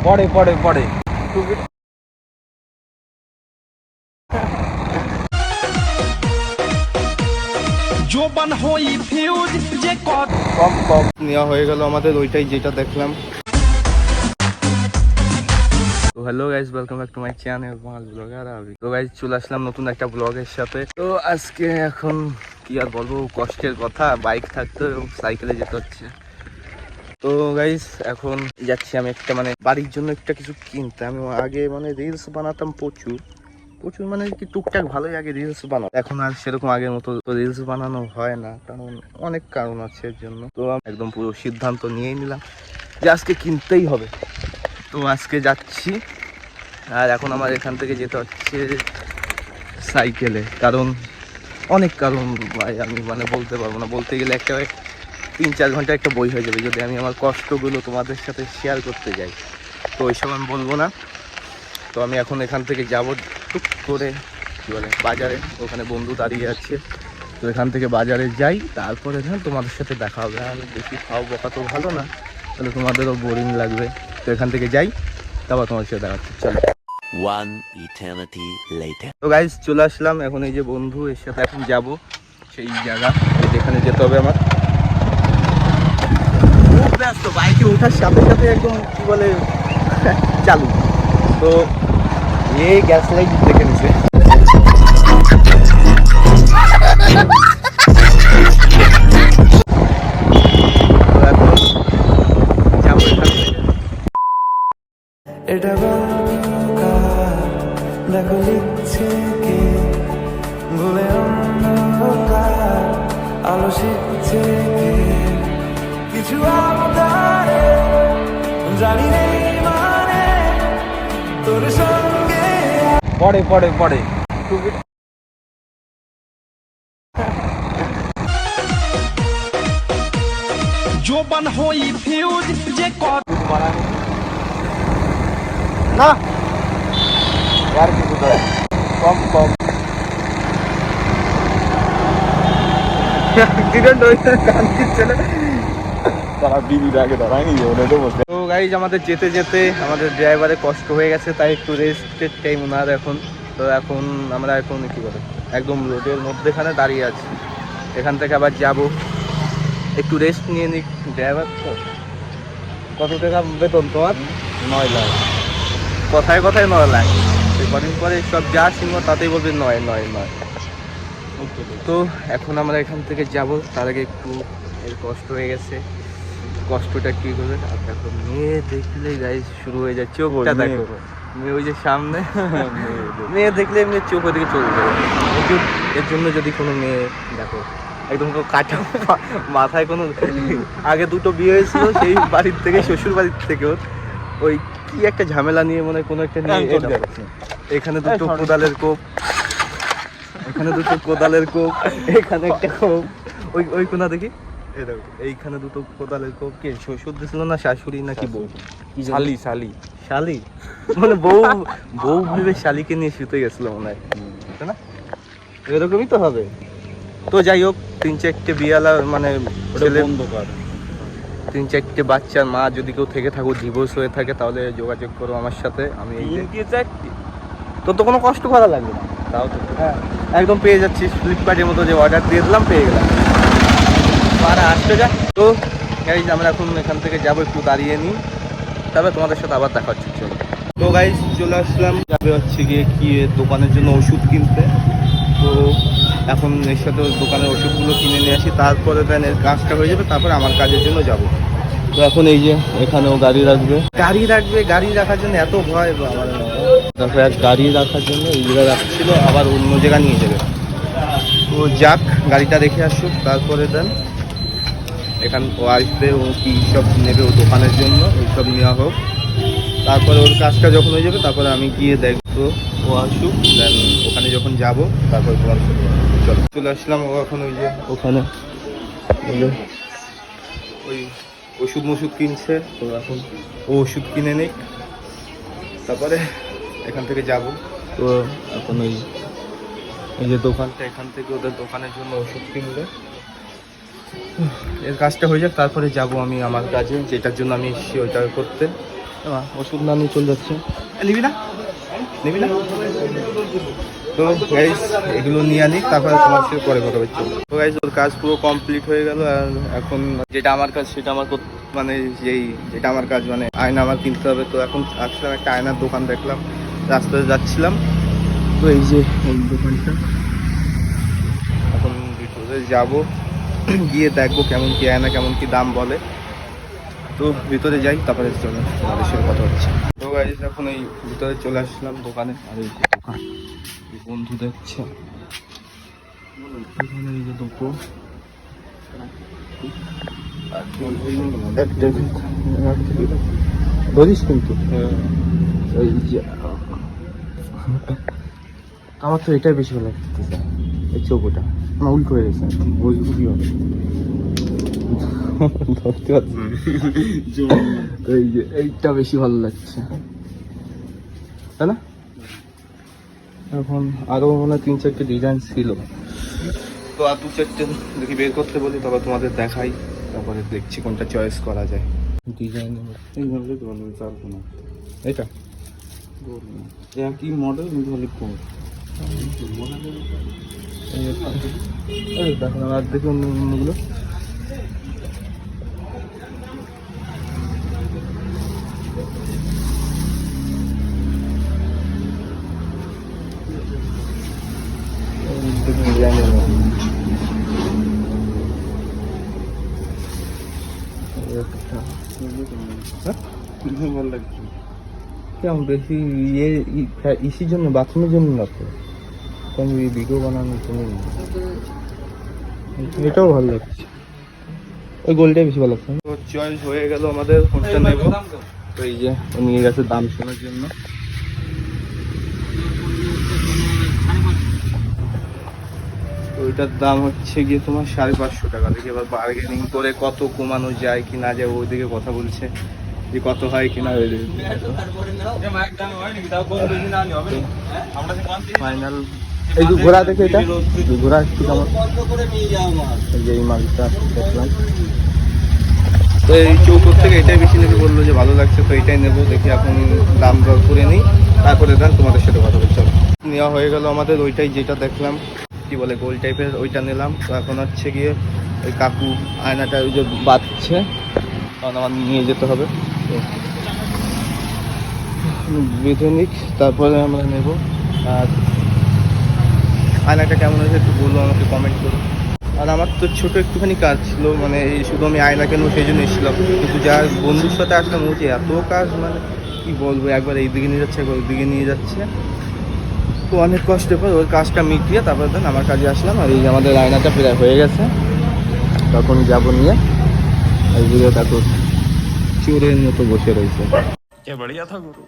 পড়ে পড়ে পড়ে জোবান হই ফিউজ যে কত কম কম নেওয়া হয়ে গেল আমাদের ওইটাই যেটা দেখলাম। তো hello guys, welcome back to my channel Bangla blogger আবি। তো গাইজ চলে আসলাম নতুন একটা ব্লগের সাথে। তো আজকে এখন কি আর বলবো, কষ্টের কথা, বাইক থাকতো এবং সাইকেলে যেতে হচ্ছে। তো গাইজ এখন যাচ্ছি আমি একটা বাড়ির জন্য একটা কিছু কিনতে। আমি আগে রিলস বানাতাম প্রচুর মানে কি টুকটাক ভালোই আগে রিলস বানাও, এখন আর সেরকম আগের মতো রিলস বানানো হয় না, কারণ অনেক কারণ আছে এর জন্য। তো একদম পুরো সিদ্ধান্ত নিয়েই নিলাম যে আজকে কিনতেই হবে। তো আজকে যাচ্ছি, আর এখন আমার এখান থেকে যেতে হচ্ছে সাইকেলে, কারণ অনেক কারণ ভাই, আমি বলতে পারবো না। বলতে গেলে একটা 3-4 ঘন্টা একটা বই হয়ে যাবে যদি আমি আমার কষ্টগুলো তোমাদের সাথে শেয়ার করতে যাই। তো ওইসব আমি বলবো না। তো আমি এখন এখান থেকে যাবো টুক করে কী বলে বাজারে, ওখানে বন্ধু দাঁড়িয়ে আছে। তো এখান থেকে বাজারে যাই, তারপরে তোমাদের সাথে দেখা হবে। আমি বেশি খাও বকা তো ভালো না, তাহলে তোমাদেরও বোরিং লাগবে। তো এখান থেকে যাই, তারপর তোমার সাথে দেখা হচ্ছে। চলো। One eternity later. তো গাইজ চলে আসলাম, এখন এই যে বন্ধু এর সাথে এখন যাব সেই জায়গা যেখানে যেতে হবে আমার। খুব ব্যস্ত, বাইকে ওঠার সাথে সাথে একদম কি বলে চালু। তো এই গ্যাস লাইট দেখে নিছে। এটা দেখো লিখছে কে ভুলে অন্ধকার আলো শিখছে কে কিছু আবদারে জানি নেই মানে তোর সঙ্গে পড়ে পড়ে পড়ে জোবান হই ফিউজ যে কত না আর কি কোথায় কম কম অ্যাক্সিডেন্ট হয়েছে, কান্দিচ্ছে না তারা বিবির আগে দাঁড়ায়নি। তো গাইজ আমাদের যেতে যেতে আমাদের ড্রাইভারের কষ্ট হয়ে গেছে, তাই একটু রেস্টের টাইম ওনার এখন। তো এখন আমরা এখন কি বলে একদম রোডের মধ্যেখানে দাঁড়িয়ে আছি। এখান থেকে আবার যাব, একটু রেস্ট নিয়ে নিই। ড্রাইভার তো কত টাকা বেতন তোমার? 9 লাখ। কথায় কথায় 9 লাখ, কদিন পরে সব যা শুনবো তাতেই বলবে 9। তো এখন আমরা এখান থেকে যাব, তার আগে একটু এর কষ্ট হয়ে গেছে, কষ্টটা কি করবে। আর দেখো মেয়ে দেখলেই গাইজ শুরু হয়ে যায়, চোখটা দেখো মেয়ে ওই যে সামনে মেয়ে দেখলে এমনি চোখ ওদিকে চলে যাবে। এর জন্য যদি কোনো মেয়ে দেখো একদম কাটা মাথায় কোনো আগে দুটো বিয়ে হয়েছিল সেই বাড়ির থেকে, শ্বশুর বাড়ির থেকেও ওই কি একটা ঝামেলা নিয়ে মনে হয় কোনো একটা নিয়ে এখানে দুটো কোদালের কোপ, এখানে দুটো কোদালের কোপ, এখানে একটা কোপ, ওই কোনা দেখি এইখানে দুটো কোদালের কোপ। কে শ্বশুর দিছিল না শাশুড়ি নাকি বউ? শালি শালি শালি বউ ভেবে শালিকে নিয়ে শুতে গেছিল মনে হয়, তাই না? এরকমই তো হবে। তো যাই হোক, 3-4টে বিয়ালা ছেলে, 3-4টে বাচ্চার মা যদি কেউ থেকে থাকো, ডিভোর্স হয়ে থাকে, তাহলে যোগাযোগ করো আমার সাথে। আমি তোর তো কোনো কষ্ট করা লাগবে না, তাও তো হ্যাঁ একদম পেয়ে যাচ্ছি। ফ্লিপকার্টের মতো যে অর্ডার দিয়ে দিলাম, পেয়ে গেলাম। আর আসতে যা। তো গাইজ আমরা এখন এখান থেকে যাবো, একটু দাঁড়িয়ে নিই, তারপরে তোমাদের সাথে আবার দেখা হচ্ছে। চলো। তো গাইজ চলে আসলাম, যাবে হচ্ছে গিয়ে কি দোকানের জন্য ওষুধ কিনতে। তো এখন এর সাথে দোকানের ওষুধগুলো কিনে নিয়ে আসি, তারপরে দেন এর কাজটা হয়ে যাবে, তারপরে আমার কাজের জন্য যাব। তো এখন এই যে এখানেও গাড়ি রাখার জন্য এত ভয়। তারপরে এক গাড়ি রাখার জন্য এই জায়গায় রাখছিল, আবার অন্য জায়গায় নিয়ে যাবে। তো যাক, গাড়িটা রেখে আসুক, তারপরে দেন এখান ও আসবে, ও কি সব নেবে ও দোকানের জন্য, ওইসব নেওয়া হোক। তারপরে ওর কাজটা যখন হয়ে যাবে, তারপরে আমি গিয়ে দেখবো ও আসুক, দেন ওখানে যখন যাব তারপর তোমার চলো। চলে আসলাম, ও এখন ওই যে ওখানে ওই ওষুধ কিনছে। তো এখন ও ওষুধ কিনে নিক, তারপরে এখান থেকে যাব। তো এখন এই যে দোকানটা, এখান থেকে ওদের দোকানের জন্য ওষুধ কিনবে, এর কাজটা হয়ে যাক, তারপরে যাব আমি আমার কাজে, যেটার জন্য আমি এসেছি ওইটা করতে। ওষুধ না নিয়ে চলে যাচ্ছে। নিবি না নিবি না? তো গাইস এগুলো নিয়ে আনি, তারপরে তোমার সাথে পরে কথা হচ্ছে। তো গাইস ওর কাজ পুরো কমপ্লিট হয়ে গেল। আর এখন যেটা আমার কাজ সেটা আমার মানে যেটা আমার কাজ মানে আয়না আমার কিনতে হবে। তো এখন আসলাম একটা আয়নার দোকান, দেখলাম রাস্তায় যাচ্ছিলাম। তো এই যে ওই দোকানটা, এখন ভিতরে যাব, গিয়ে দেখবো কেমন কি আয়না, কেমন কি দাম বলে। তো ভিতরে যাই, তারপরে তোমাদের সাথে কথা হচ্ছে। তো গাইস এখন এই ভিতরে চলে আসলাম দোকানে। আর এই যে দোকান, এই বন্ধু দেখছে এখানে এই যে দুটো ধরিস কিন্তু এই যে আমার তো এটাই বেশি ভালো লাগতেছে, এই চৌকোটা আমার উল্টো হয়ে গেছে, ওই খুবই হবে ধরতে পারছি। এই যে এইটা বেশি ভালো লাগছে, তাই না? এখন আরো মনে হয় 3-4টে ডিজাইন ছিল, তো আর 2-4টে দেখি বের করতে বলি, তারপর তোমাদের দেখাই, তারপরে দেখছি কোনটা চয়েস করা যায়। ডিজাইন এটা কি মডেল দেখুন, আর দেখুন অন্যগুলো। কেমন বেশি ইসির জন্য, বাথরুমের জন্য না তো, কারণ ভিডিও বানানোর জন্য। এটাও ভালো লাগছে, ওই গোলটাই বেশি ভালো লাগছে। তো চয়েস হয়ে গেল আমাদের, কোনটা নেব। তো এই যে নিয়ে গেছে দাম শোনার জন্য। ওইটার দাম হচ্ছে গিয়ে তোমার 550 টাকা। দেখি এবার বার্গেনিং করে কত কমানো যায় কি না যায়, ওইদিকে কথা বলছে যে কত হয় কিনা। ফাইনাল এই যে ঘোড়া দেখে, এটা ঘোড়া একটু কেমন, এই যে এই মালটা দেখলাম। তো এই চৌকোর থেকে এটাই বেশি নাকি বললো যে ভালো লাগছে, তো এটাই নেবো। দেখি এখন দাম দর করে নিই, তারপরে দেন তোমাদের সাথে কথা বলতে হবে। নেওয়া হয়ে গেল আমাদের, ওইটাই যেটা দেখলাম কি বলে গোল টাইপের, ওইটা নিলাম। তো এখন হচ্ছে গিয়ে ওই কাকু আয়নাটা ওই যে বাঁধছে, কারণ আমার নিয়ে যেতে হবে, বেঁধে নিক, তারপরে আমরা নেব। আর আয়নাটা কেমন হয়েছে একটু বলবো, আমাকে কমেন্ট করো। আর আমার তো ছোটো একটুখানি কাজ ছিল, মানে এই শুধু আমি আয়না কেন সেই জন্য এসেছিলাম, কিন্তু যার বন্ধুর সাথে আসলাম ও যে এত কাজ, মানে কি বলবো, একবার এই দিকে নিয়ে যাচ্ছে, একবার ওই দিকে নিয়ে যাচ্ছে। তো অনেক কষ্টের পর ওর কাজটা মিটিয়ে তারপর দেন আমার কাজে আসলাম। আর এই যে আমাদের আয়নাটা প্রায় হয়ে গেছে, তখন যাবো নিয়ে। এই ভিডিওটা তো চোরের মতো বসে রয়েছে। क्या बढ़िया था गुरु।